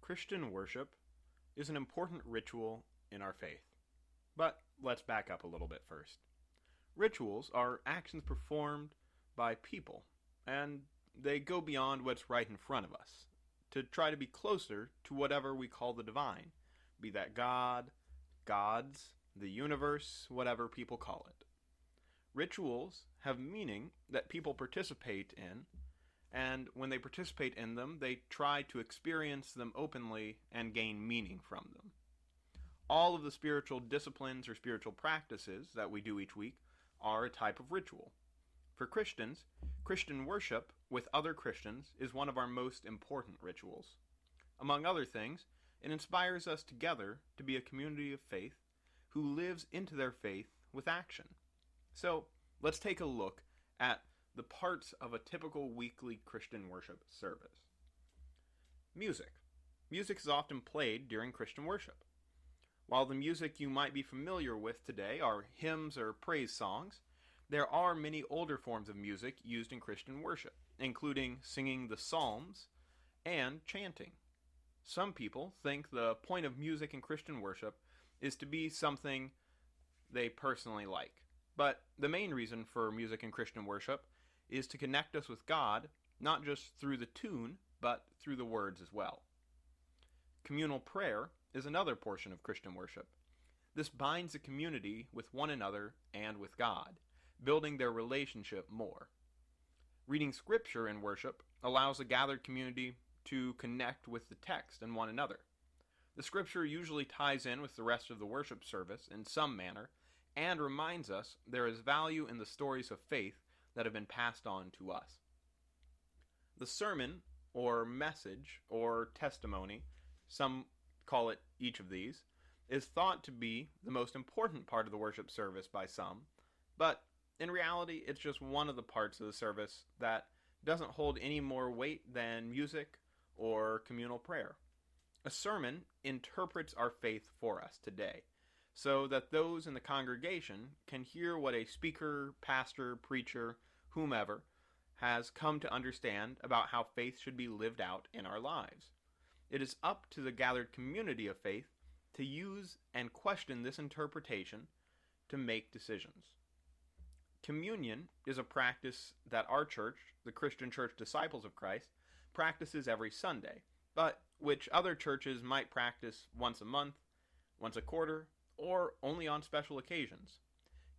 Christian worship is an important ritual in our faith. But let's back up a little bit first. Rituals are actions performed by people, and they go beyond what's right in front of us to try to be closer to whatever we call the divine, be that God, gods, the universe, whatever people call it. Rituals have meaning that people participate in, and when they participate in them, they try to experience them openly and gain meaning from them. All of the spiritual disciplines or spiritual practices that we do each week are a type of ritual. For Christians, Christian worship with other Christians is one of our most important rituals. Among other things, it inspires us together to be a community of faith who lives into their faith with action. So, let's take a look at the parts of a typical weekly Christian worship service. Music. Music is often played during Christian worship. While the music you might be familiar with today are hymns or praise songs, there are many older forms of music used in Christian worship, including singing the Psalms and chanting. Some people think the point of music in Christian worship is to be something they personally like. But the main reason for music in Christian worship is to connect us with God, not just through the tune, but through the words as well. Communal prayer is another portion of Christian worship. This binds the community with one another and with God, building their relationship more. Reading scripture in worship allows a gathered community to connect with the text and one another. The scripture usually ties in with the rest of the worship service in some manner, and reminds us there is value in the stories of faith that have been passed on to us. The sermon, or message, or testimony, some call it each of these, is thought to be the most important part of the worship service by some, but in reality it's just one of the parts of the service that doesn't hold any more weight than music or communal prayer. A sermon interprets our faith for us today, so that those in the congregation can hear what a speaker, pastor, preacher, whomever, has come to understand about how faith should be lived out in our lives. It is up to the gathered community of faith to use and question this interpretation to make decisions. Communion is a practice that our church, the Christian Church Disciples of Christ, practices every Sunday, but which other churches might practice once a month, once a quarter, or only on special occasions.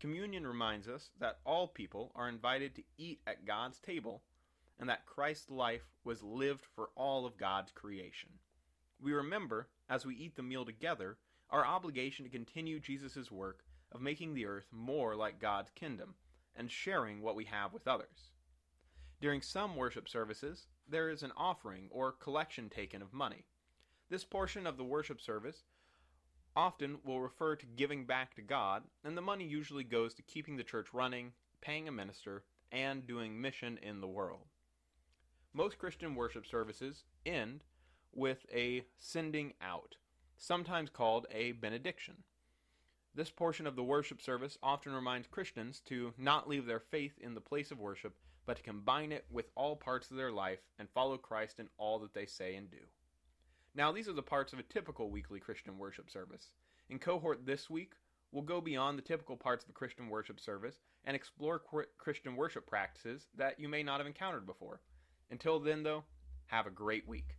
Communion reminds us that all people are invited to eat at God's table, and that Christ's life was lived for all of God's creation. We remember, as we eat the meal together, our obligation to continue Jesus' work of making the earth more like God's kingdom, and sharing what we have with others. During some worship services, there is an offering or collection taken of money. This portion of the worship service often will refer to giving back to God, and the money usually goes to keeping the church running, paying a minister, and doing mission in the world. Most Christian worship services end with a sending out, sometimes called a benediction. This portion of the worship service often reminds Christians to not leave their faith in the place of worship, but to combine it with all parts of their life and follow Christ in all that they say and do. Now, these are the parts of a typical weekly Christian worship service. In cohort this week, we'll go beyond the typical parts of the Christian worship service and explore Christian worship practices that you may not have encountered before. Until then, though, have a great week.